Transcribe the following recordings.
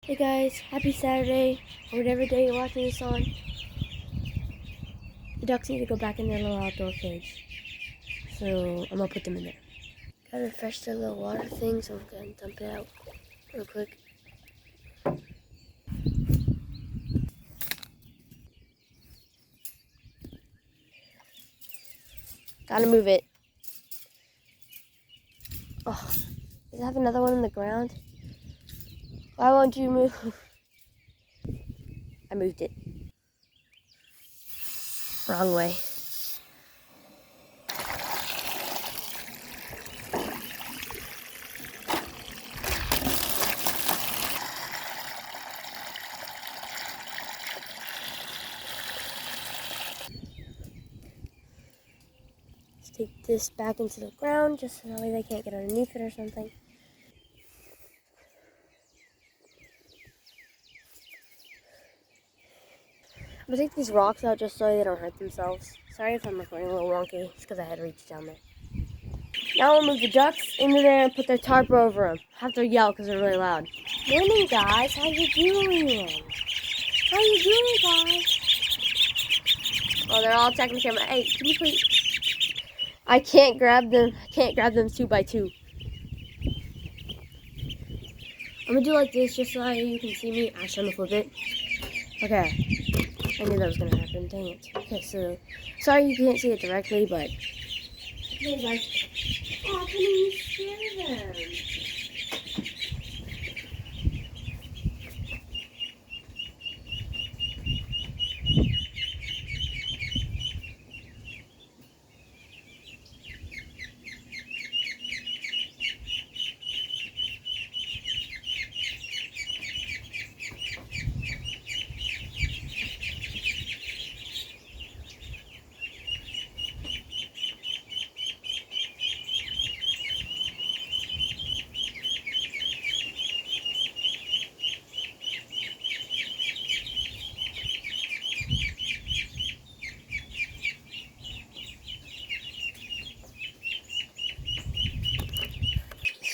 Hey guys, happy Saturday, or whatever day you're watching this on. The ducks need to go back in their little outdoor cage. So I'm gonna put them in there. Gotta refresh their little water thing, so I'm gonna dump it out real quick. Gotta move it. Oh, does it have another one in the ground? Why won't you move? I moved it. Wrong way. Let's take this back into the ground, just so that way they can't get underneath it or something. I'm gonna take these rocks out just so they don't hurt themselves. Sorry if I'm recording a little wonky, it's because I had to reach down there. Now I'll move the ducks into there and put their tarp over them. Have to yell because they're really loud. Morning, guys. How you doing? How you doing, guys? Oh, they're all checking the camera. Hey, can you please? I can't grab them. I can't grab them 2 by 2. I'm gonna do like this just so you can see me. Actually, I'm gonna flip it. Okay. I knew that was gonna happen. Dang it. Okay, so sorry you can't see it directly, but hey guys. Oh, can you share them?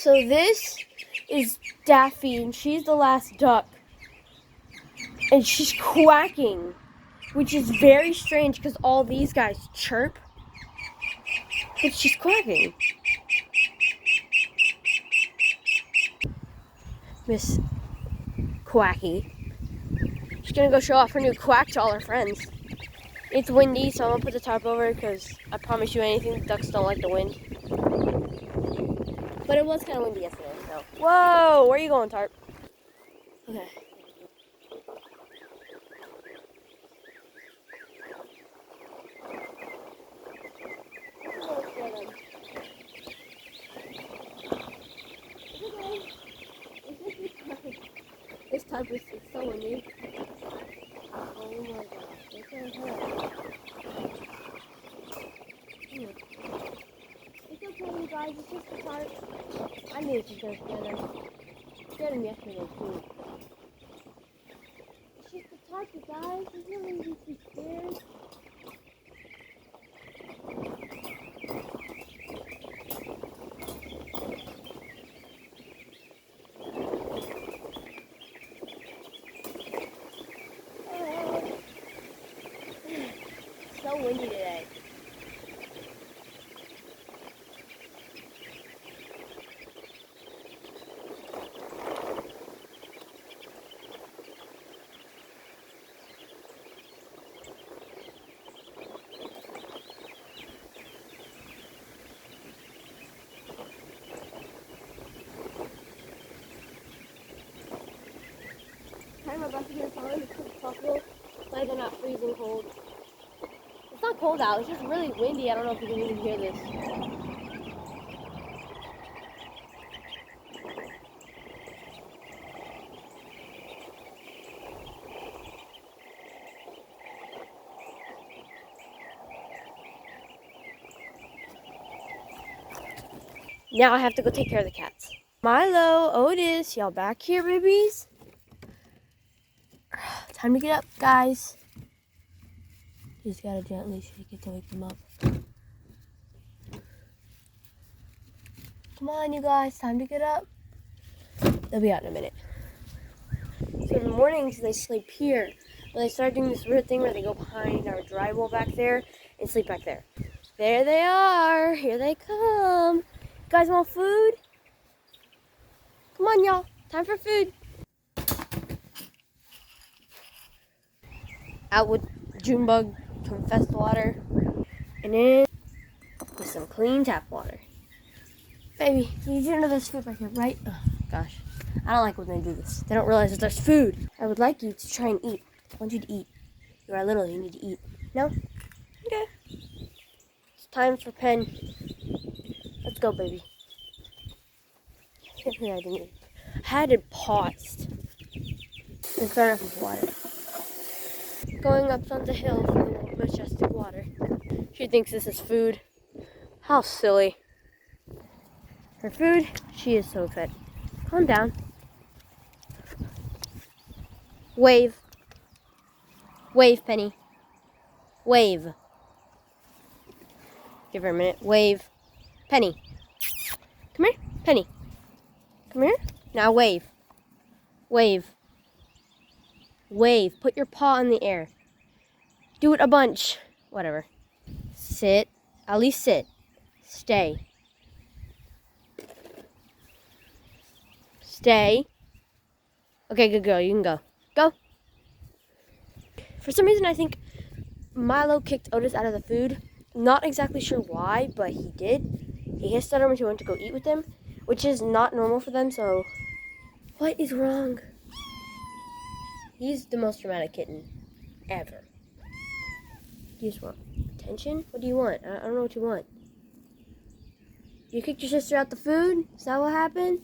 So this is Daffy, and she's the last duck. And she's quacking, which is very strange because all these guys chirp. But she's quacking. Miss Quacky. She's gonna go show off her new quack to all her friends. It's windy, so I'm gonna put the tarp over because I promise you anything, the ducks don't like the wind. But it was kind of windy yesterday, so. Whoa, where are you going, tarp? Okay. This tarp is so windy. Oh my gosh, look at her. It's okay, you guys, it's just the tarp. I knew she was gonna scare them. Scared them yesterday, too. It's just the tarp, you guys. There's no reason to be scared. It's so windy today. Trying my best to get a phone as quick as possible, so they're not freezing cold. It's not cold out, it's just really windy. I don't know if you can even hear this. Now I have to go take care of the cats. Milo, Otis, y'all back here, babies? Time to get up, guys. Just gotta gently shake it to wake them up. Come on, you guys, time to get up. They'll be out in a minute. in the mornings they sleep here. But they started doing this weird thing where they go behind our drywall back there and sleep back there. There they are. Here they come. You guys want food? Come on, y'all. Time for food. Out with Junebug confessed water. And in with some clean tap water. Baby, you do know there's food right here, right? Oh, gosh. I don't like when they do this. They don't realize that there's food. I would like you to try and eat. I want you to eat. You are little, you need to eat. No? Okay. It's time for Pen. Let's go, baby. I didn't eat. I had it paused. And start off with water. Going up on the hill for the majestic water. She thinks this is food. How silly. Her food, she is so excited. Calm down. Wave. Wave, Penny. Wave. Give her a minute. Wave. Penny. Come here. Penny. Come here. Now wave. Wave. Wave. Put your paw in the air. Do it a bunch. Whatever. Sit. At least sit. Stay. Stay. Okay, good girl. You can go. Go. For some reason, I think Milo kicked Otis out of the food. Not exactly sure why, but he did. He hissed at him when he went to go eat with them, which is not normal for them, so... What is wrong? He's the most dramatic kitten ever. You just want attention? What do you want? I don't know what you want. You kicked your sister out the food? Is that what happened?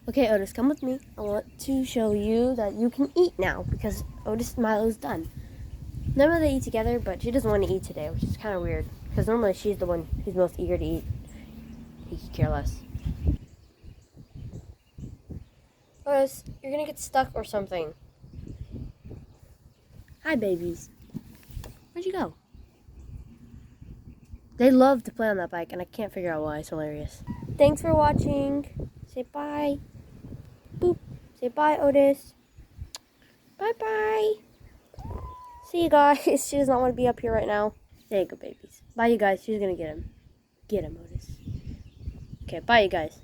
Okay, Otis, come with me. I want to show you that you can eat now because Otis and Milo's done. Normally they eat together, but she doesn't want to eat today, which is kind of weird because normally she's the one who's most eager to eat. He could care less. Otis, you're gonna get stuck or something. Hi, babies. Where'd you go? They love to play on that bike, and I can't figure out why. It's hilarious. Thanks for watching. Say bye. Boop. Say bye, Otis. Bye-bye. See you guys. She does not want to be up here right now. There you go, babies. Bye, you guys. She's going to get him. Get him, Otis. Okay, bye, you guys.